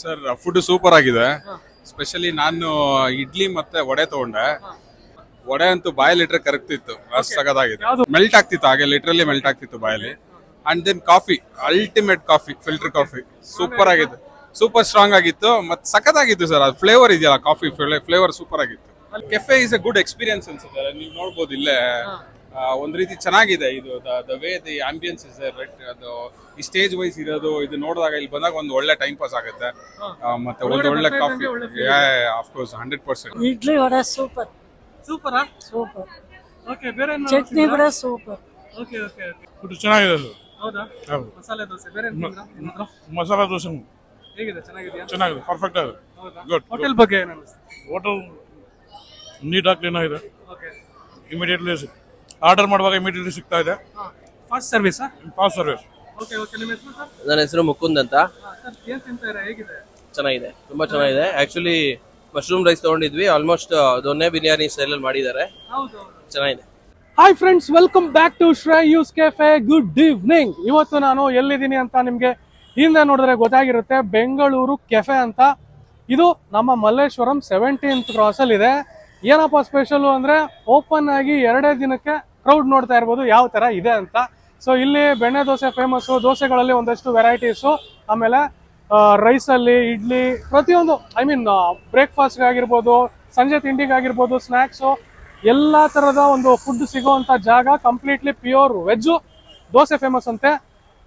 Sir food super ಆಗಿದೆ. Specially ನಾನು ಇಡ್ಲಿ ಮತ್ತೆ ವಡೆ ತಗೊಂಡೆ. ವಡೆ ಅಂತೂ ಬಾಯಲ್ಲಿ ಕರಗ್ತಿತ್ತು, ಅಷ್ಟು ಸಗದಾಗಿದೆ. ಮೆಲ್ಟ್ ಆಗ್ತಿತ್ತು, ಹಾಗೆ ಲಿಟ್ರಲಿ ಮೆಲ್ಟ್ ಆಗ್ತಿತ್ತು ಬಾಯಲ್ಲಿ. And then coffee, ultimate coffee, filter coffee super ಆಗಿತ್ತು, ಸೂಪರ್ ಸ್ಟ್ರಾಂಗ್ ಆಗಿತ್ತು ಮತ್ತೆ ಸಖತ್ತಾಗಿತ್ತು ಸರ್. ಅದು ಫ್ಲೇವರ್ ಇದೆಯಲ್ಲ, ಕಾಫಿ ಫ್ಲೇವರ್ ಸೂಪರ್ ಆಗಿತ್ತು. Cafe is a good experience ಅನ್ಸುತ್ತೆ. ನೀವು ನೋಡ್ಬೋದು ಇಲ್ಲೇ ಒಂದ್ ರೀತಿ ಚೆನ್ನಾಗಿದೆ. ಇದು the way the ambience is ಅದು ಈ ಸ್ಟೇಜ್ ವೈಸ್ ಇರೋದು, ಇದು ನೋಡಿದಾಗ ಇಲ್ಲಿ ಬಂದಾಗ ಒಂದು ಒಳ್ಳೆ ಟೈಮ್ ಪಾಸ್ ಆಗುತ್ತೆ. ಮತ್ತೆ ಒಂದು ಒಳ್ಳೆ coffee, of course 100%. Idli vada super ಸೂಪರಾ? ಸೂಪರ್. ಓಕೆ, ಬೇರೆ ಏನು ಚಟ್ನಿ ಕೂಡ super. Okay okay okay. Food ಚೆನ್ನಾಗಿದೆ ಅದು. ಹೌದಾ? ಹೌದು. ಮಸಾಲೆ ದೋಸೆ ಬೇರೆ ಏನು ತಿಂದ್ರಾ? ಮಸಾಲ ದೋಸೆ ಹೇಗಿದೆ? ಚೆನ್ನಾಗಿದೆಯಾ? ಚೆನ್ನಾಗಿದೆ, ಪರ್ಫೆಕ್ಟ್ ಆಗಿದೆ. ಹೌದಾ? ಗುಡ್. ಹೋಟೆಲ್ ಬಗ್ಗೆ ಏನು ಅನಿಸ್ತು? ಹೋಟೆಲ್ ನೀಟಾಗಿ ಕ್ಲೀನ್ ಆಗಿದೆ. ಓಕೆ. ಇಮಿಡಿಯೇಟ್ಲಿ ಆರ್ಡರ್ ಮಾಡುವಾಗ ಇಮಿಡಿಯೇಟ್ಲಿ ಸಿಗ್ತಾ ಇದೆ. ಫಾಸ್ಟ್ ಸರ್ವಿಸಾ? Fast service. Okay okay. ನಿಮ್ಮ ಹೆಸರು ಸರ್? ನನ್ನ ಹೆಸರು ಮುಕುಂದ್ ಅಂತ. ಸರ್ ಏನು ತಿಂತಾ ಹೇಗಿದೆ? ಚೆನ್ನಾಗಿದೆ, ತುಂಬಾ ಚೆನ್ನಾಗಿದೆ. ಆಕ್ಚುಲಿ ಮಶ್ರೂಮ್ ರೈಸ್ ತಗೊಂಡಿದ್ವಿ, ಆಲ್ಮೋಸ್ಟ್ ದೊನ್ನೆ ಬಿರಿಯಾನಿ ಸ್ಟೈಲಲ್ಲಿ ಮಾಡಿದ್ದಾರೆ. ಹೌದು. ಚೆನ್ನಾಗಿದೆ. Hi friends, welcome back to Shreyus cafe. Good evening. ಇವತ್ತು ನಾನು ಎಲ್ಲಿದ್ದೀನಿ ಅಂತ ನಿಮಗೆ ಹಿಂದೆ ನೋಡಿದ್ರೆ ಗೊತ್ತಾಗಿರುತ್ತೆ. ಬೆಂಗಳೂರು ಕೆಫೆ ಅಂತ. ಇದು ನಮ್ಮ ಮಲ್ಲೇಶ್ವರಂ 17th ಕ್ರಾಸಲ್ಲಿ ಇದೆ. ಏನಪ್ಪ ಸ್ಪೆಷಲು ಅಂದರೆ, ಓಪನ್ ಆಗಿ 2 ದಿನಕ್ಕೆ ಕ್ರೌಡ್ ನೋಡ್ತಾ ಇರ್ಬೋದು ಯಾವ ಥರ ಇದೆ ಅಂತ. ಸೊ ಇಲ್ಲಿ ಬೆಣ್ಣೆ ದೋಸೆ ಫೇಮಸ್ಸು. ದೋಸೆಗಳಲ್ಲಿ ಒಂದಷ್ಟು ವೆರೈಟೀಸು, ಆಮೇಲೆ ರೈಸಲ್ಲಿ ಇಡ್ಲಿ, ಪ್ರತಿಯೊಂದು ಬ್ರೇಕ್ಫಾಸ್ಟ್ಗಾಗಿರ್ಬೋದು, ಸಂಜೆ ತಿಂಡಿಗಾಗಿರ್ಬೋದು, ಸ್ನ್ಯಾಕ್ಸು, ಎಲ್ಲ ಥರದ ಒಂದು ಫುಡ್ ಸಿಗೋವಂಥ ಜಾಗ. Completely pure veg. Dosa famous ಅಂತೆ.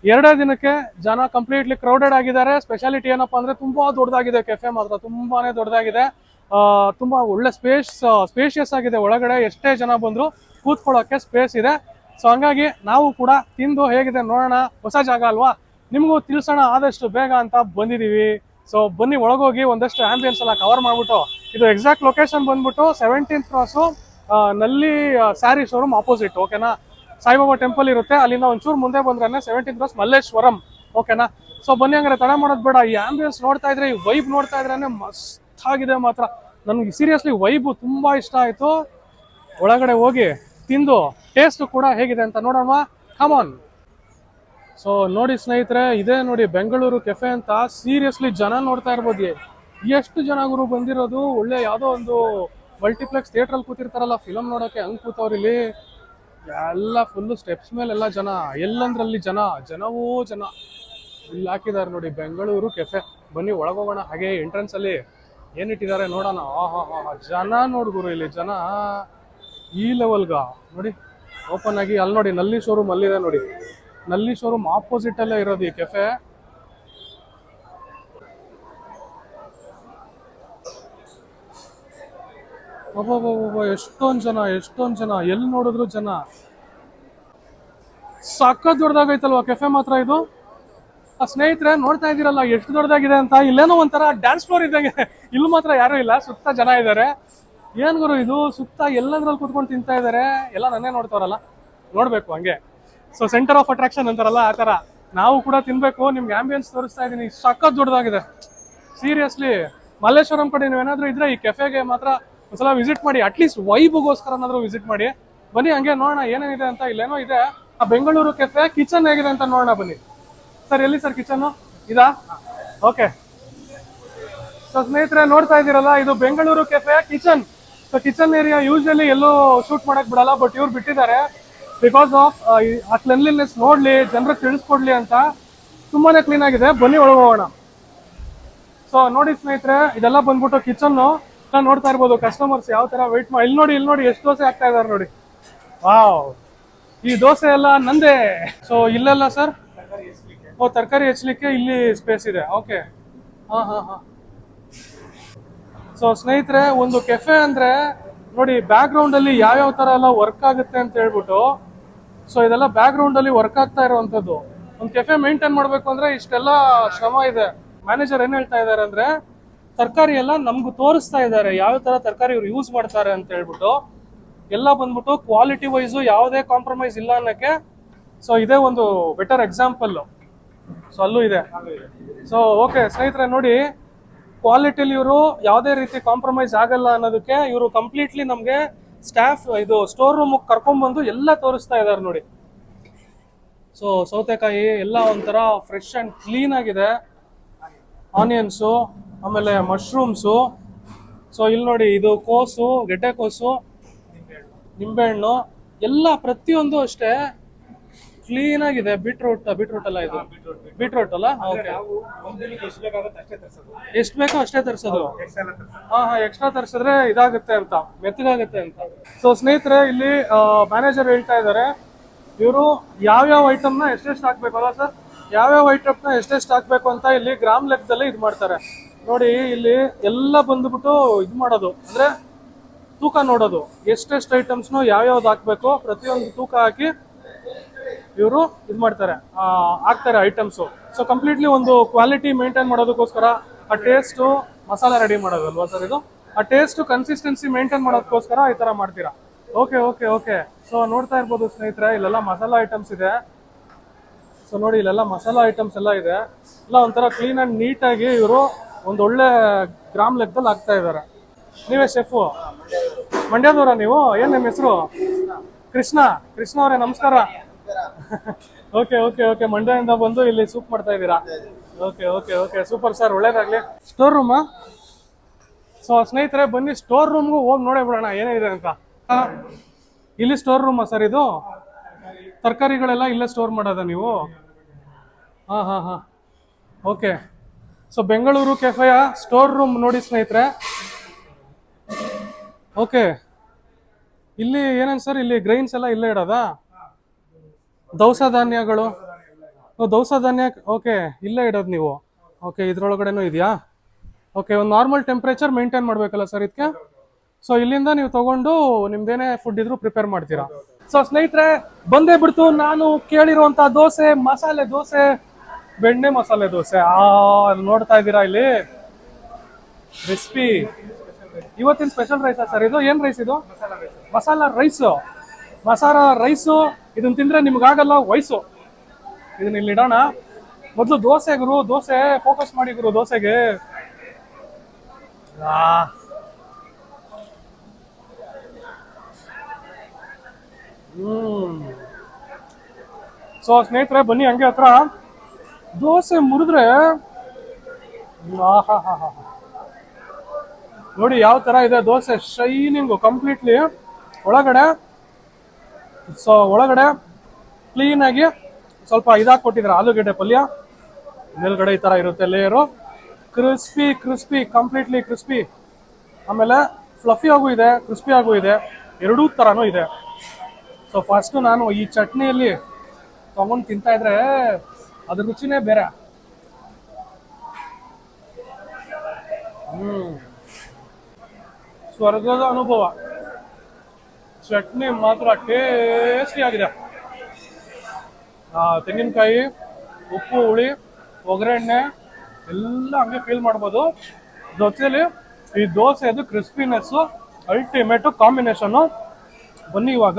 2 ದಿನಕ್ಕೆ ಜನ ಕಂಪ್ಲೀಟ್ಲಿ ಕ್ರೌಡೆಡ್ ಆಗಿದ್ದಾರೆ. ಸ್ಪೆಷಾಲಿಟಿ ಏನಪ್ಪ ಅಂದರೆ, ತುಂಬ ದೊಡ್ಡದಾಗಿದೆ ಕೆಫೆ, ಮಾತ್ರ ತುಂಬಾ ದೊಡ್ಡದಾಗಿದೆ. ತುಂಬ ಒಳ್ಳೆ ಸ್ಪೇಷಿಯಸ್ ಆಗಿದೆ. ಒಳಗಡೆ ಎಷ್ಟೇ ಜನ ಬಂದರೂ ಕೂತ್ಕೊಳ್ಳೋಕ್ಕೆ ಸ್ಪೇಸ್ ಇದೆ. ಸೊ ಹಂಗಾಗಿ ನಾವು ಕೂಡ ತಿಂದು ಹೇಗಿದೆ ನೋಡೋಣ. ಹೊಸ ಜಾಗ ಅಲ್ವಾ, ನಿಮಗೂ ತಿಳಿಸೋಣ ಆದಷ್ಟು ಬೇಗ ಅಂತ ಬಂದಿದ್ದೀವಿ. ಸೊ ಬನ್ನಿ ಒಳಗೋಗಿ ಒಂದಷ್ಟು ಆಂಬಿಯನ್ಸ್ ಎಲ್ಲ ಕವರ್ ಮಾಡಿಬಿಟ್ಟು. ಇದು ಎಕ್ಸಾಕ್ಟ್ ಲೊಕೇಶನ್ ಬಂದ್ಬಿಟ್ಟು 17th ಕ್ರಾಸು, ನಲ್ಲಿ ಸ್ಯಾರಿ ಶೋರೂಮ್ ಆಪೋಸಿಟ್. ಓಕೆನಾ? ಸಾಯಿಬಾಬಾ ಟೆಂಪಲ್ ಇರುತ್ತೆ, ಅಲ್ಲಿಂದ ಒಂಚೂರು ಮುಂದೆ ಬಂದ್ರೆ 17th ಕ್ರಾಸ್ ಮಲ್ಲೇಶ್ವರಂ. ಓಕೆನಾ? ಸೊ ಬನ್ನಿ, ಹಂಗಾರೆ ತಡ ಮಾಡೋದು ಬೇಡ. ಈ ಆಂಬಿಯನ್ಸ್ ನೋಡ್ತಾ ಇದ್ರೆ, ಈ ವೈಬ್ ನೋಡ್ತಾ ಇದ್ರೆ ಮಸ್ತ್ ಆಗಿದೆ ಮಾತ್ರ. ನನಗೆ ಸೀರಿಯಸ್ಲಿ ವೈಬು ತುಂಬಾ ಇಷ್ಟ ಆಯ್ತು. ಒಳಗಡೆ ಹೋಗಿ ತಿಂದು ಟೇಸ್ಟ್ ಕೂಡ ಹೇಗಿದೆ ಅಂತ ನೋಡೋಣ. ಕಮಾನ್. ಸೊ ನೋಡಿ ಸ್ನೇಹಿತರೆ, ಇದೇ ನೋಡಿ ಬೆಂಗಳೂರು ಕೆಫೆ ಅಂತ. ಸೀರಿಯಸ್ಲಿ ಜನ ನೋಡ್ತಾ ಇರ್ಬೋದು. ಎಷ್ಟು ಜನ ಗುರು ಬಂದಿರೋದು. ಒಳ್ಳೆ ಯಾವುದೋ ಒಂದು ಮಲ್ಟಿಪ್ಲೆಕ್ಸ್ ಥಿಯೇಟ್ರಲ್ಲಿ ಕೂತಿರ್ತಾರಲ್ಲ ಫಿಲಮ್ ನೋಡೋಕೆ, ಹಂಗೆ ಕೂತವ್ರು ಇಲ್ಲಿ. ಎಲ್ಲ ಫುಲ್ಲು ಸ್ಟೆಪ್ಸ್ ಮೇಲೆಲ್ಲ ಜನ, ಎಲ್ಲಂದ್ರಲ್ಲಿ ಜನವೂ ಜನ. ಇಲ್ಲಿ ಹಾಕಿದ್ದಾರೆ ನೋಡಿ ಬೆಂಗಳೂರು ಕೆಫೆ. ಬನ್ನಿ ಒಳಗೋಗೋಣ. ಹಾಗೆ ಎಂಟ್ರೆನ್ಸ್ ಅಲ್ಲಿ ಏನಿಟ್ಟಿದ್ದಾರೆ ನೋಡೋಣ. ಜನ ನೋಡ್ಗುರು, ಇಲ್ಲಿ ಜನ ಈ ಲೆವೆಲ್ಗ ನೋಡಿ. ಓಪನ್ ಆಗಿ ಅಲ್ಲಿ ನೋಡಿ, ನಲ್ಲಿ ಶೋರೂಮ್ ಅಲ್ಲಿದೆ ನೋಡಿ. ನಲ್ಲಿ ಶೋರೂಮ್ ಆಪೋಸಿಟ್ ಅಲ್ಲೇ ಇರೋದು ಈ ಕೆಫೆ. ಎಷ್ಟೊಂದು ಜನ, ಎಲ್ಲಿ ನೋಡಿದ್ರು ಜನ. ಸಖತ್ ದೊಡ್ಡದಾಗೈತಲ್ವಾ ಕೆಫೆ ಮಾತ್ರ ಇದು. ಸ್ನೇಹಿತರೆ ನೋಡ್ತಾ ಇದ್ದೀರಲ್ಲ ಎಷ್ಟು ದೊಡ್ಡದಾಗಿದೆ ಅಂತ. ಇಲ್ಲೇನೋ ಒಂಥರ ಡ್ಯಾನ್ಸ್ ಫ್ಲೋರ್ ಇದ್ದಂಗೆ. ಇಲ್ಲಿ ಮಾತ್ರ ಯಾರು ಇಲ್ಲ, ಸುತ್ತ ಜನ ಇದ್ದಾರೆ. ಏನ್ ಗುರು ಇದು, ಸುತ್ತ ಎಲ್ಲಂದ್ರಲ್ಲಿ ಕೂತ್ಕೊಂಡು ತಿಂತಾ ಇದ್ದಾರೆ. ಎಲ್ಲ ನನ್ನೇ ನೋಡ್ತಾರಲ್ಲ, ನೋಡ್ಬೇಕು ಹಂಗೆ. ಸೊ ಸೆಂಟರ್ ಆಫ್ ಅಟ್ರಾಕ್ಷನ್ ಅಂತಾರಲ್ಲ, ಆ ಥರ ನಾವು ಕೂಡ ತಿನ್ಬೇಕು. ನಿಮ್ಗೆ ಆಂಬಿಯನ್ಸ್ ತೋರಿಸ್ತಾ ಇದ್ದೀನಿ. ಸಖತ್ ದೊಡ್ಡದಾಗಿದೆ ಸೀರಿಯಸ್ಲಿ. ಮಲ್ಲೇಶ್ವರಂ ಕಡೆ ನೀವೇನಾದ್ರೂ ಇದ್ರೆ ಈ ಕೆಫೆಗೆ ಮಾತ್ರ ಒಂದ್ಸಲ ವಿಸಿಟ್ ಮಾಡಿ. ಅಟ್ಲೀಸ್ಟ್ ವೈಬ್ಗೋಸ್ಕರನಾದ್ರೂ ವಿಸಿಟ್ ಮಾಡಿ. ಬನ್ನಿ ಹಂಗೆ ನೋಡೋಣ ಏನೇನಿದೆ ಅಂತ. ಇಲ್ಲೇನೋ ಇದೆ ಆ ಬೆಂಗಳೂರು ಕೆಫೆ. ಕಿಚನ್ ಹೇಗಿದೆ ಅಂತ ನೋಡೋಣ ಬನ್ನಿ. ಸರ್ ಎಲ್ಲಿ ಸರ್ ಕಿಚನ್ ಇದಾ? ಓಕೆ. ಸೊ ಸ್ನೇಹಿತರೆ ನೋಡ್ತಾ ಇದ್ದೀರಲ್ಲ, ಇದು Bengaluru cafe kitchen. So kitchen area usually ಎಲ್ಲೂ ಶೂಟ್ ಮಾಡಕ್ ಬಿಡಲ್ಲ, ಬಟ್ ಇವ್ರು ಬಿಟ್ಟಿದ್ದಾರೆ. ಬಿಕಾಸ್ ಆಫ್ ಆ ಕ್ಲೆನ್ಲಿನೆಸ್ ನೋಡ್ಲಿ, ಜನರಿಗೆ ತಿಳಿಸ್ಕೊಡ್ಲಿ ಅಂತ. ತುಂಬಾನೇ ಕ್ಲೀನ್ ಆಗಿದೆ. ಬನ್ನಿ ಒಳಗೋಗೋಣ. ಸೊ ನೋಡಿ ಸ್ನೇಹಿತರೆ, ಇದೆಲ್ಲ ಬಂದ್ಬಿಟ್ಟು ಕಿಚನ್. ನೋಡ್ತಾ ಇರ್ಬೋದು ಕಸ್ಟಮರ್ಸ್ ಯಾವ ತರ ವೇಟ್ ಮಾಡಿ. ಇಲ್ಲಿ ನೋಡಿ ಎಷ್ಟು ದೋಸೆ ಹಾಕ್ತಾ ಇದಾರೆ ನೋಡಿ. ವಾವ್, ಈ ದೋಸೆ ಎಲ್ಲ ನಂದೇ. ಸೊ ಇಲ್ಲೆಲ್ಲ ಸರ್ ತರಕಾರಿ ಹೆಚ್ಚಲಿಕ್ಕೆ ಇಲ್ಲಿ ಸ್ಪೇಸ್ ಇದೆ. ಓಕೆ. ಹಾ. ಸೊ ಸ್ನೇಹಿತರೆ, ಒಂದು ಕೆಫೆ ಅಂದ್ರೆ ನೋಡಿ ಬ್ಯಾಕ್ ಗ್ರೌಂಡ್ ಅಲ್ಲಿ ಯಾವ್ಯಾವ ತರ ಎಲ್ಲ ವರ್ಕ್ ಆಗುತ್ತೆ ಅಂತ ಹೇಳ್ಬಿಟ್ಟು. ಸೊ ಇದೆಲ್ಲ ಬ್ಯಾಕ್ ಗ್ರೌಂಡ್ ಅಲ್ಲಿ ವರ್ಕ್ ಆಗ್ತಾ ಇರುವಂತದ್ದು. ಒಂದು ಕೆಫೆ ಮೇಂಟೈನ್ ಮಾಡ್ಬೇಕು ಅಂದ್ರೆ ಇಷ್ಟೆಲ್ಲ ಶ್ರಮ ಇದೆ. ಮ್ಯಾನೇಜರ್ ಏನ್ ಹೇಳ್ತಾ ಇದಾರೆ ಅಂದ್ರೆ, ತರಕಾರಿ ಎಲ್ಲ ನಮ್ಗೂ ತೋರಿಸ್ತಾ ಇದ್ದಾರೆ ಯಾವ ತರ ತರಕಾರಿ ಇವ್ರು ಯೂಸ್ ಮಾಡ್ತಾರೆ ಅಂತ ಹೇಳ್ಬಿಟ್ಟು. ಎಲ್ಲ ಬಂದ್ಬಿಟ್ಟು ಕ್ವಾಲಿಟಿ ವೈಸು ಯಾವುದೇ ಕಾಂಪ್ರಮೈಸ್ ಇಲ್ಲ ಅನ್ನಕ್ಕೆ. ಸೊ ಇದೇ ಒಂದು ಬೆಟರ್ ಎಕ್ಸಾಂಪಲ್. ಸೊ ಅಲ್ಲೂ ಇದೆ. ಸೊ ಓಕೆ ಸ್ನೇಹಿತರೆ ನೋಡಿ, ಕ್ವಾಲಿಟಿಲಿ ಇವರು ಯಾವುದೇ ರೀತಿ ಕಾಂಪ್ರಮೈಸ್ ಆಗಲ್ಲ ಅನ್ನೋದಕ್ಕೆ ಇವರು ಕಂಪ್ಲೀಟ್ಲಿ ನಮಗೆ ಸ್ಟಾಫ್ ಇದು ಸ್ಟೋರ್ ರೂಮ್ ಕರ್ಕೊಂಡ್ಬಂದು ಎಲ್ಲ ತೋರಿಸ್ತಾ ಇದ್ದಾರೆ ನೋಡಿ. ಸೊ ಸೌತೆಕಾಯಿ ಎಲ್ಲ ಒಂಥರ ಫ್ರೆಶ್ ಅಂಡ್ ಕ್ಲೀನ್ ಆಗಿದೆ. ಆನಿಯನ್ಸು, ಆಮೇಲೆ ಮಶ್ರೂಮ್ಸು. ಸೊ ಇಲ್ಲಿ ನೋಡಿ, ಇದು ಕೋಸು, ಗೆಡ್ಡೆಕೋಸು, ನಿಂಬೆಹಣ್ಣು ಎಲ್ಲ ಪ್ರತಿಯೊಂದು ಅಷ್ಟೇ ಕ್ಲೀನ್ ಆಗಿದೆ. ಬೀಟ್ರೂಟ್ ಅಲ್ಲ ಇದು, ಬೀಟ್ರೂಟ್ ಅಲ್ಲ. ಓಕೆ, ಎಷ್ಟು ಬೇಕೋ ಅಷ್ಟೇ ತರಿಸೋದು. ಹಾ, ಎಕ್ಸ್ಟ್ರಾ ತರಿಸಿದ್ರೆ ಇದಾಗುತ್ತೆ ಅಂತ, ಮೆತ್ತಗಾಗುತ್ತೆ ಅಂತ. ಸೊ ಸ್ನೇಹಿತರೆ, ಇಲ್ಲಿ ಮ್ಯಾನೇಜರ್ ಹೇಳ್ತಾ ಇದ್ದಾರೆ, ಇವರು ಯಾವ್ಯಾವ ಐಟಮ್ನ ಎಷ್ಟೆಷ್ಟು ಹಾಕ್ಬೇಕಲ್ಲ ಸರ್, ಯಾವ್ಯಾವ ಐಟಮ್ನ ಎಷ್ಟೆಷ್ಟು ಹಾಕ್ಬೇಕು ಅಂತ ಇಲ್ಲಿ ಗ್ರಾಮ್ ಲೆಕ್ಕದಲ್ಲಿ ಇದು ಮಾಡ್ತಾರೆ. ನೋಡಿ, ಇಲ್ಲಿ ಎಲ್ಲ ಬಂದ್ಬಿಟ್ಟು ಇದು ಮಾಡೋದು ಅಂದ್ರೆ ತೂಕ ನೋಡೋದು, ಎಷ್ಟೆಷ್ಟು ಐಟಮ್ಸ್ನು ಯಾವ್ಯಾವ್ದು ಹಾಕ್ಬೇಕು ಪ್ರತಿಯೊಂದು ತೂಕ ಹಾಕಿ ಇವರು ಇದು ಮಾಡ್ತಾರೆ, ಹಾಕ್ತಾರೆ ಐಟಮ್ಸು. ಸೊ ಕಂಪ್ಲೀಟ್ಲಿ ಒಂದು ಕ್ವಾಲಿಟಿ ಮೇಂಟೈನ್ ಮಾಡೋದಕ್ಕೋಸ್ಕರ ಆ ಟೇಸ್ಟು ಮಸಾಲ ರೆಡಿ ಮಾಡೋದಲ್ವಾ ಸರ್ ಇದು, ಆ ಟೇಸ್ಟ್ ಕನ್ಸಿಸ್ಟೆನ್ಸಿ ಮೇಂಟೈನ್ ಮಾಡೋದಕ್ಕೋಸ್ಕರ ಈ ತರ ಮಾಡ್ತೀರಾ. Okay okay okay. ಸೊ ನೋಡ್ತಾ ಇರ್ಬೋದು ಸ್ನೇಹಿತರೆ, ಇಲ್ಲೆಲ್ಲ ಮಸಾಲ ಐಟಮ್ಸ್ ಇದೆ. ಸೊ ನೋಡಿ, ಇಲ್ಲೆಲ್ಲ ಮಸಾಲ ಐಟಮ್ಸ್ ಎಲ್ಲ ಇದೆ. ಎಲ್ಲ ಒಂಥರ ಕ್ಲೀನ್ ಅಂಡ್ ನೀಟಾಗಿ ಇವರು ಒಂದು ಒಳ್ಳೆ ಗ್ರಾಮ್ ಲೆಕ್ಕದಲ್ಲಿ ಹಾಕ್ತಾ ಇದ್ದಾರೆ. ನೀವೇ ಶೆಫು, ಮಂಡ್ಯದವರ ನೀವು? ಏನ್ ನಿಮ್ಮ ಹೆಸರು? ಕೃಷ್ಣ ಅವರೇ, ನಮಸ್ಕಾರ. ಓಕೆ ಓಕೆ ಓಕೆ, ಮಂಡ್ಯದಿಂದ ಬಂದು ಇಲ್ಲಿ ಸೂಪ್ ಮಾಡ್ತಾ ಇದ್ದೀರಾ? Okay okay okay, super sir, ಒಳ್ಳೇದಾಗ್ಲಿ. ಸ್ಟೋರ್ ರೂಮಾ? ಸೊ ಸ್ನೇಹಿತರೆ, ಬನ್ನಿ ಸ್ಟೋರ್ ರೂಮ್ಗೂ ಹೋಗಿ ನೋಡೇ ಬಿಡೋಣ ಏನಿದೆ ಅಂತ. ಇಲ್ಲಿ ಸ್ಟೋರ್ ರೂಮಾ ಸರ್ ಇದು? ತರಕಾರಿಗಳೆಲ್ಲ ಇಲ್ಲೇ ಸ್ಟೋರ್ ಮಾಡೋದ ನೀವು? ಹಾ ಹಾ ಹಾ, ಓಕೆ. ಸೊ ಬೆಂಗಳೂರು ಕೆಫೆಯ ಸ್ಟೋರ್ ರೂಮ್ ನೋಡಿ ಸ್ನೇಹಿತರೆ. ಓಕೆ, ಇಲ್ಲಿ ಏನೇನು ಸರ್, ಇಲ್ಲಿ ಗ್ರೈನ್ಸ್ ಎಲ್ಲ ಇಲ್ಲೇ ಇಡೋದಾ? ದವಸ ಧಾನ್ಯಗಳು, ದವಸ ಧಾನ್ಯ, ಓಕೆ, ಇಲ್ಲೇ ಇಡೋದು ನೀವು. ಓಕೆ, ಇದ್ರೊಳಗಡೆನೂ ಇದೆಯಾ? ಓಕೆ, ಒಂದು ನಾರ್ಮಲ್ ಟೆಂಪ್ರೇಚರ್ ಮೇಂಟೈನ್ ಮಾಡಬೇಕಲ್ಲ ಸರ್ ಇದಕ್ಕೆ. ಸೊ ಇಲ್ಲಿಂದ ನೀವು ತಗೊಂಡು ನಿಮ್ದೇನೇ ಫುಡ್ ಇದ್ರೂ ಪ್ರಿಪೇರ್ ಮಾಡ್ತೀರಾ. ಸೊ ಸ್ನೇಹಿತರೆ, ಬಂದೇ ಬಿಡ್ತು ನಾನು ಕೇಳಿರುವಂತ ದೋಸೆ, ಮಸಾಲೆ ದೋಸೆ, ಬೆಣ್ಣೆ ಮಸಾಲೆ ದೋಸೆ. ನೋಡ್ತಾ ಇದ್ದೀರಾ ಇಲ್ಲಿ ರೆಸಿಪಿ. ಇವತ್ತಿನ ಸ್ಪೆಷಲ್ ರೈಸಾ ಸರ್ ಇದು? ಏನ್ ರೈಸ್ ಇದು? ಮಸಾಲ ರೈಸು. ಮಸಾಲ ರೈಸು ಇದನ್ನ ತಿಂದ್ರೆ ನಿಮ್ಗಾಗಲ್ಲ ವಯಸ್ಸು. ಇದನ್ನ ಇಲ್ಲಿ ಇಡೋಣ. ಮೊದಲು ದೋಸೆ ಗುರು, ದೋಸೆ ಫೋಕಸ್ ಮಾಡಿ ಗುರು, ದೋಸೆಗೆ. ಸೊ ಸ್ನೇಹಿತರೆ, ಬನ್ನಿ ಹಂಗೆ ಹತ್ರ. ದೋಸೆ ಮುರಿದ್ರೆ ನೋಡಿ ಯಾವ ತರ ಇದೆ ದೋಸೆ, ಶೈನಿಂಗು ಕಂಪ್ಲೀಟ್ಲಿ ಒಳಗಡೆ. ಸೊ ಒಳಗಡೆ ಕ್ಲೀನ್ ಆಗಿ ಸ್ವಲ್ಪ ಇದಾಗಿ ಕೊಟ್ಟಿದ್ದಾರೆ, ಆಲೂಗೆಡ್ಡೆ ಪಲ್ಯ ಮೇಲ್ಗಡೆ ಈ ತರ ಇರುತ್ತೆ layer. Crispy crispy, completely crispy. ಆಮೇಲೆ ಫ್ಲಫಿ ಆಗು ಇದೆ, ಕ್ರಿಸ್ಪಿ ಆಗು ಇದೆ, ಎರಡೂ ತರನೂ ಇದೆ. ಸೊ ಫಸ್ಟ್ ನಾನು ಈ ಚಟ್ನಿಯಲ್ಲಿ ತಗೊಂಡು ತಿಂತಾ ಇದ್ರೆ ಅದ್ರ ರುಚಿನೇ ಬೇರೆ. ಸ್ವರ್ಗದ ಅನುಭವ. ಚಟ್ನಿ ಮಾತ್ರ ಟೇಸ್ಟಿ ಆಗಿದೆ. ತೆಂಗಿನಕಾಯಿ, ಉಪ್ಪು, ಹುಳಿ, ಒಗ್ಗರಣೆ ಎಲ್ಲ ಹಂಗೆ ಫೀಲ್ ಮಾಡ್ಬೋದು. ಜೊತೆಲಿ ಈ ದೋಸೆದು ಕ್ರಿಸ್ಪಿನೆಸ್ಸು ಅಲ್ಟಿಮೇಟು ಕಾಂಬಿನೇಷನ್ನು. ಬನ್ನಿ ಇವಾಗ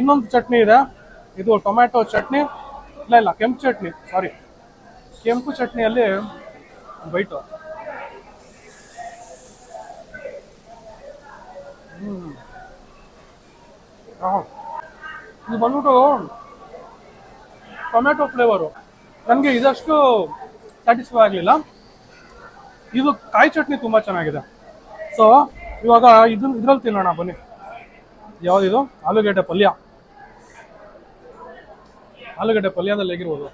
ಇನ್ನೊಂದು ಚಟ್ನಿ ಇದೆ, ಇದು ಟೊಮ್ಯಾಟೊ ಚಟ್ನಿ. ಇಲ್ಲ ಕೆಂಪು ಚಟ್ನಿ, ಸಾರಿ, ಕೆಂಪು ಚಟ್ನಿಯಲ್ಲಿ ಬೈಟು. ಇದು ಬಂದ್ಬಿಟ್ಟು ಟೊಮ್ಯಾಟೊ ಫ್ಲೇವರು. ನನಗೆ ಇದಷ್ಟು ಸ್ಯಾಟಿಸ್ಫೈ ಆಗಲಿಲ್ಲ. ಇದು ಕಾಯಿ ಚಟ್ನಿ ತುಂಬ ಚೆನ್ನಾಗಿದೆ. ಸೊ ಇವಾಗ ಇದ್ರಲ್ಲಿ ತಿನ್ನೋಣ ಬನ್ನಿ. ಯಾವುದಿದು? ಆಲೂಗೆಡ್ಡೆ ಪಲ್ಯ. ಆಲೂಗೆಡ್ಡೆ ಪಲ್ಯದಲ್ಲಿ ಹೇಗಿರ್ಬೋದು?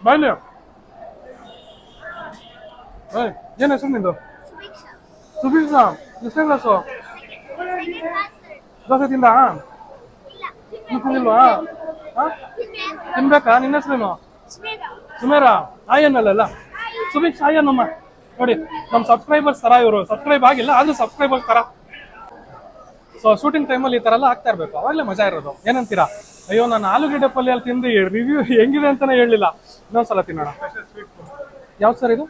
ಬಾಯ್ಲಿ. ಏನು ಹೆಸರು ನಿಂದು? ಸುಭೀಕ್ಷಾ. ಎಷ್ಟನೇ ಕ್ಲಾಸು? ದೋಸೆ ತಿಂದ? ತಿಂದಿಲ್ವಾ? ತಿನ್ಬೇಕಾ? ನಿನ್ನ ಹೆಸರೇನು? ಸುಮೇರಾ. ಆಯನ್ನಲ್ಲ, ಸುಭೀಕ್ಷ ಆಯನ್ನಮ್ಮ. ನೋಡಿ, ನಮ್ಮ ಸಬ್ಸ್ಕ್ರೈಬರ್ಸ್ ತರ ಇವರು. ಸಬ್ಸ್ಕ್ರೈಬ್ ಆಗಿಲ್ಲ ಆದ್ರೂ ಸಬ್ಸ್ಕ್ರೈಬರ್ಸ್ ತರ. ಸೊ ಶೂಟಿಂಗ್ ಟೈಮಲ್ಲಿ ಈ ತರ ಎಲ್ಲ ಆಗ್ತಾ ಇರ್ಬೇಕು, ಅವಾಗಲೇ ಮಜಾ ಇರೋದು. ಏನಂತೀರಾ? ಅಯ್ಯೋ, ನಾನು ಆಲೂಗೆಡ್ಡೆ ಪಲ್ಯ ಅಲ್ಲಿ ತಿಂದು ರಿವ್ಯೂ ಹೆಂಗಿದೆ ಅಂತಾನೆ ಹೇಳಿಲ್ಲ. ಇನ್ನೊಂದ್ಸಲ ತಿನ್ನೋಣ. ಯಾವ್ದು ಸರ್ ಇದು?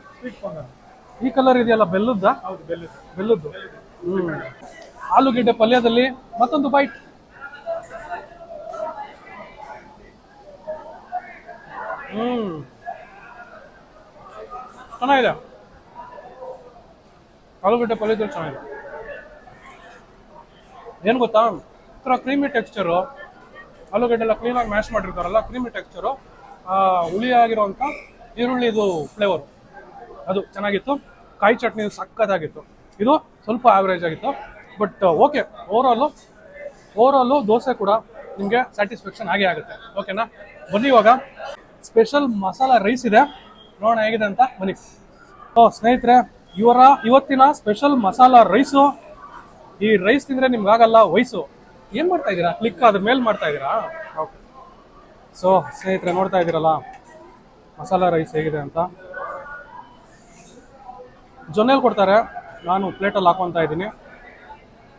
ಈ ಕಲರ್ ಇದೆಯಲ್ಲ, ಬೆಲ್ಲುದ್ದ? ಬೆಲ್ಲುದ್ದು. ಆಲೂಗೆಡ್ಡೆ ಪಲ್ಯದಲ್ಲಿ ಮತ್ತೊಂದು ಬೈಟ್. ಚೆನ್ನಾಗಿದೆ. ಆಲೂಗಡ್ಡೆ ಪಲ್ಯದಲ್ಲಿ ಚೆನ್ನಾಗಿದೆ. ಏನು ಗೊತ್ತಾ, ಒಂಥರ ಕ್ರೀಮಿ ಟೆಕ್ಸ್ಚರು, ಆಲೂಗಡ್ಡೆ ಎಲ್ಲ ಕ್ಲೀನಾಗಿ ಮ್ಯಾಶ್ ಮಾಡಿರ್ತಾರಲ್ಲ, ಕ್ರೀಮಿ ಟೆಕ್ಸ್ಚರು, ಹುಳಿ ಆಗಿರೋಂಥ ಈರುಳ್ಳಿದು ಫ್ಲೇವರು ಅದು ಚೆನ್ನಾಗಿತ್ತು. ಕಾಯಿ ಚಟ್ನಿ ಸಕ್ಕತ್ತಾಗಿತ್ತು. ಇದು ಸ್ವಲ್ಪ ಆವ್ರೇಜ್ ಆಗಿತ್ತು, ಬಟ್ ಓಕೆ. ಓವರಾಲು ದೋಸೆ ಕೂಡ ನಿಮಗೆ ಸ್ಯಾಟಿಸ್ಫ್ಯಾಕ್ಷನ್ ಆಗೇ ಆಗುತ್ತೆ. ಓಕೆನಾ? ಬನ್ನಿ ಇವಾಗ ಸ್ಪೆಷಲ್ ಮಸಾಲ ರೈಸ್ ಇದೆ, ನೋಡೋಣ ಹೇಗಿದೆ ಅಂತ ಬನ್ನಿ. ಸ್ನೇಹಿತರೆ, ಇವತ್ತಿನ ಸ್ಪೆಷಲ್ ಮಸಾಲ ರೈಸು. ಈ ರೈಸ್ ತಿಂದರೆ ನಿಮ್ಗಾಗಲ್ಲ ವಯಸ್ಸು. ಏನು ಮಾಡ್ತಾ ಇದ್ದೀರಾ? ಕ್ಲಿಕ್ ಅದ್ರ ಮೇಲೆ ಮಾಡ್ತಾ ಇದ್ದೀರಾ? ಓಕೆ. ಸೊ ಸ್ನೇಹಿತರೆ, ನೋಡ್ತಾ ಇದ್ದೀರಲ್ಲ ಮಸಾಲ ರೈಸ್ ಹೇಗಿದೆ ಅಂತ. ಜೊನ್ನೆಲ್ ಕೊಡ್ತಾರೆ, ನಾನು ಪ್ಲೇಟಲ್ಲಿ ಹಾಕೊತಾ ಇದ್ದೀನಿ.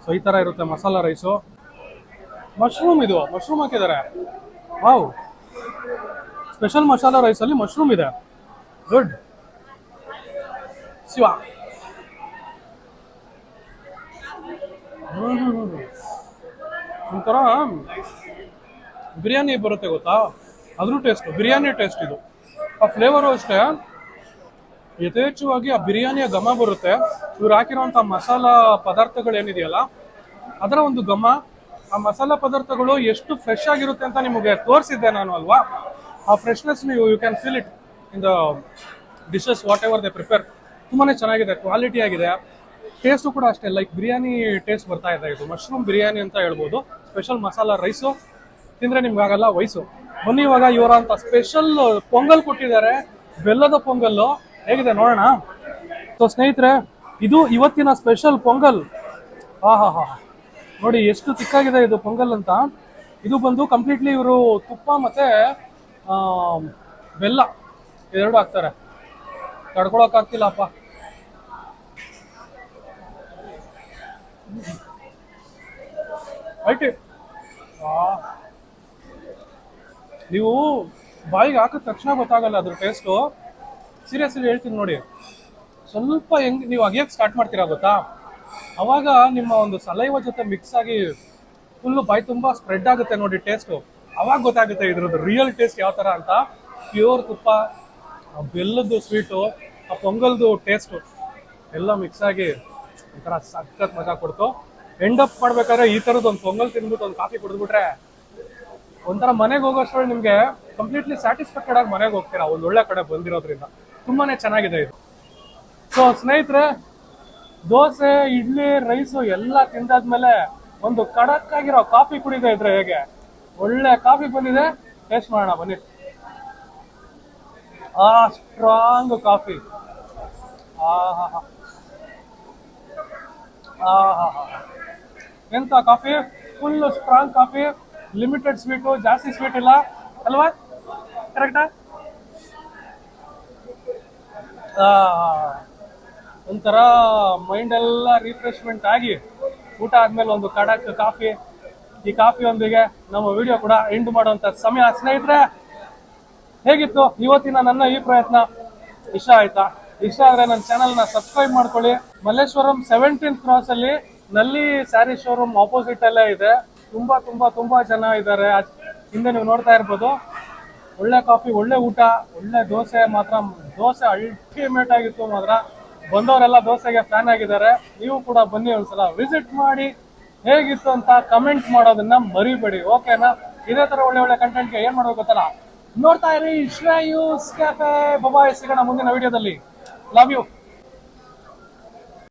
ಸೊ ಈ ಥರ ಇರುತ್ತೆ ಮಸಾಲ ರೈಸು. ಮಶ್ರೂಮ್ ಹಾಕಿದ್ದಾರೆ. ವಾವ್, ಸ್ಪೆಷಲ್ ಮಸಾಲ ರೈಸಲ್ಲಿ ಮಶ್ರೂಮ್ ಇದೆ. ಗುಡ್ ಶಿವ. ಒಂಥರ ಬಿರಿಯಾನಿ ಬರುತ್ತೆ ಗೊತ್ತಾ, ಅದ್ರ ಟೇಸ್ಟ್, ಬಿರಿಯಾನಿ ಟೇಸ್ಟ್ ಇದು. ಆ ಫ್ಲೇವರು ಅಷ್ಟೇ ಯಥೇಚ್ಛವಾಗಿ ಆ ಬಿರಿಯಾನಿಯ ಘಮ ಬರುತ್ತೆ. ಇವ್ರು ಹಾಕಿರೋಂಥ ಮಸಾಲ ಪದಾರ್ಥಗಳು ಏನಿದೆಯಲ್ಲ ಅದರ ಒಂದು ಘಮ. ಆ ಮಸಾಲ ಪದಾರ್ಥಗಳು ಎಷ್ಟು ಫ್ರೆಶ್ ಆಗಿರುತ್ತೆ ಅಂತ ನಿಮಗೆ ತೋರಿಸಿದ್ದೆ ನಾನು ಅಲ್ವಾ. ಆ freshness you can feel it in the dishes whatever they prepare. ತುಂಬಾ ಚೆನ್ನಾಗಿದೆ, ಕ್ವಾಲಿಟಿ ಆಗಿದೆ. ಟೇಸ್ಟು ಕೂಡ ಅಷ್ಟೇ ಲೈಕ್ ಬಿರಿಯಾನಿ ಟೇಸ್ಟ್ ಬರ್ತಾ ಇದೆ. ಇದು ಮಶ್ರೂಮ್ ಬಿರಿಯಾನಿ ಅಂತ ಹೇಳ್ಬೋದು. ಸ್ಪೆಷಲ್ ಮಸಾಲ ರೈಸು ತಿಂದರೆ ನಿಮ್ಗಾಗಲ್ಲ ವಯಸ್ಸು. ಬನ್ನಿ ಇವಾಗ ಇವರಂತ ಸ್ಪೆಷಲ್ ಪೊಂಗಲ್ ಕೊಟ್ಟಿದ್ದಾರೆ, ಬೆಲ್ಲದ ಪೊಂಗಲ್ಲು. ಹೇಗಿದೆ ನೋಡೋಣ. ಸೊ ಸ್ನೇಹಿತರೆ, ಇದು ಇವತ್ತಿನ ಸ್ಪೆಷಲ್ ಪೊಂಗಲ್. ಹಾ ನೋಡಿ ಎಷ್ಟು ತಿಕ್ಕಾಗಿದೆ ಇದು ಪೊಂಗಲ್ ಅಂತ. ಇದು ಬಂದು ಕಂಪ್ಲೀಟ್ಲಿ ಇವರು ತುಪ್ಪ ಮತ್ತೆ ಬೆಲ್ಲ ಎರಡು ಹಾಕ್ತಾರೆ. ತಡ್ಕೊಳಕ್ಕಾಗ್ತಿಲ್ಲಪ್ಪ. ಐಟಿ ನೀವು ಬಾಯಿಗೆ ಹಾಕಿದ ತಕ್ಷಣ ಗೊತ್ತಾಗಲ್ಲ ಅದ್ರ ಟೇಸ್ಟು. ಸೀರಿಯಸ್ಲಿ ಹೇಳ್ತೀನಿ ನೋಡಿ, ಸ್ವಲ್ಪ ಹೆಂಗೆ ನೀವು ಅಗಿಯಕ್ಕೆ ಸ್ಟಾರ್ಟ್ ಮಾಡ್ತೀರಾ ಗೊತ್ತಾ, ಅವಾಗ ನಿಮ್ಮ ಒಂದು ಸಲೈವ ಜೊತೆ ಮಿಕ್ಸ್ ಆಗಿ ಫುಲ್ಲು ಬಾಯಿ ತುಂಬ ಸ್ಪ್ರೆಡ್ ಆಗುತ್ತೆ ನೋಡಿ ಟೇಸ್ಟು. ಅವಾಗ ಗೊತ್ತಾಗುತ್ತೆ ಇದ್ರದ್ದು ರಿಯಲ್ ಟೇಸ್ಟ್ ಯಾವ ಥರ ಅಂತ. ಪ್ಯೂರ್ ತುಪ್ಪ, ಬೆಲ್ಲದ್ದು ಸ್ವೀಟು, ಆ ಪೊಂಗಲ್ದು ಟೇಸ್ಟು ಎಲ್ಲ ಮಿಕ್ಸ್ ಆಗಿ ಒಂಥರ ಸಖತ್ ಮಜಾ ಕೊಡ್ತು. ಎಂಡ್ ಅಪ್ ಮಾಡ್ಬೇಕಾದ್ರೆ ಈ ಥರದ್ದು ಒಂದು ಪೊಂಗಲ್ ತಿಂದ್ಬಿಟ್ಟು ಒಂದು ಕಾಫಿ ಕುಡಿದ್ಬಿಟ್ರೆ ಒಂಥರ ಮನೆಗೆ ಹೋಗೋಷ್ಟರಲ್ಲಿ ನಿಮಗೆ ಕಂಪ್ಲೀಟ್ಲಿ ಸ್ಯಾಟಿಸ್ಫ್ಯಾಕ್ಟೆಡ್ ಆಗಿ ಮನೆಗೆ ಹೋಗ್ತೀರಾ, ಒಂದು ಒಳ್ಳೆ ಕಡೆ ಬಂದಿರೋದ್ರಿಂದ. ತುಂಬಾ ಚೆನ್ನಾಗಿದೆ ಇದು. ಸೊ ಸ್ನೇಹಿತರೆ, ದೋಸೆ, ಇಡ್ಲಿ, ರೈಸು ಎಲ್ಲ ತಿಂದಾದ್ಮೇಲೆ ಒಂದು ಖಡಕ್ ಆಗಿರೋ ಕಾಫಿ ಕುಡಿತಾ ಇದ್ರೆ ಹೇಗೆ? ಒಳ್ಳೆ ಕಾಫಿ ಬಂದಿದೆ, ಟೇಸ್ಟ್ ಮಾಡೋಣ ಬನ್ನಿ. Strong coffee. ಎಂತ coffee, full strong coffee, limited sweet, ಜಾಸ್ತಿ ಸ್ವೀಟ್ ಇಲ್ಲ ಅಲ್ವಾ? ಕರೆಕ್ಟಾ? ಒಂಥರ ಮೈಂಡ್ ಎಲ್ಲ ರಿಫ್ರೆಶ್ಮೆಂಟ್ ಆಗಿ ಊಟ ಆದ್ಮೇಲೆ ಒಂದು ಕಡಕ್ ಕಾಫಿ. ಈ ಕಾಫಿಯೊಂದಿಗೆ ನಮ್ಮ ವಿಡಿಯೋ ಕೂಡ ಎಂಡ್ ಮಾಡುವಂತ ಸಮಯ. ಸ್ನೇಹಿತರೆ, ಹೇಗಿತ್ತು ಇವತ್ತಿನ ನನ್ನ ಈ ಪ್ರಯತ್ನ? ಇಷ್ಟ ಆಯ್ತಾ? ಇಷ್ಟ ಆದ್ರೆ ನನ್ನ ಚಾನಲ್ನ ಸಬ್ಸ್ಕ್ರೈಬ್ ಮಾಡ್ಕೊಳ್ಳಿ. ಮಲ್ಲೇಶ್ವರಂ 17th ಕ್ರಾಸ್ ಅಲ್ಲಿ ನಲ್ಲಿ ಸ್ಯಾರಿ ಶೋರೂಮ್ ಆಪೋಸಿಟ್ ಅಲ್ಲೇ ಇದೆ. ತುಂಬಾ ಜನ ಇದ್ದಾರೆ ಹಿಂದೆ, ನೀವು ನೋಡ್ತಾ ಇರ್ಬೋದು. ಒಳ್ಳೆ ಕಾಫಿ, ಒಳ್ಳೆ ಊಟ, ಒಳ್ಳೆ ದೋಸೆ. ಮಾತ್ರ ದೋಸೆ ಅಲ್ಟಿಮೇಟ್ ಆಗಿತ್ತು ಮಾತ್ರ. ಬಂದವರೆಲ್ಲ ದೋಸೆಗೆ ಫ್ಯಾನ್ ಆಗಿದ್ದಾರೆ. ನೀವು ಕೂಡ ಬನ್ನಿ, ಒಂದ್ಸಲ ವಿಸಿಟ್ ಮಾಡಿ ಹೇಗಿತ್ತು ಅಂತ ಕಮೆಂಟ್ ಮಾಡೋದನ್ನ ಮರಿಬೇಡಿ. ಓಕೆನಾ? ಇದೇ ತರ ಒಳ್ಳೆ ಕಂಟೆಂಟ್ಗೆ ಏನ್ ಮಾಡ್ಬೇಕು ಗೊತ್ತಲ್ಲ, ನೋಡ್ತಾ ಇರಿ ಶ್ರೇಯೂಸ್ ಕೆಫೆ. ಬಾಯ್, ಸಿಗೋಣ ಮುಂದಿನ ವಿಡಿಯೋದಲ್ಲಿ. Love you.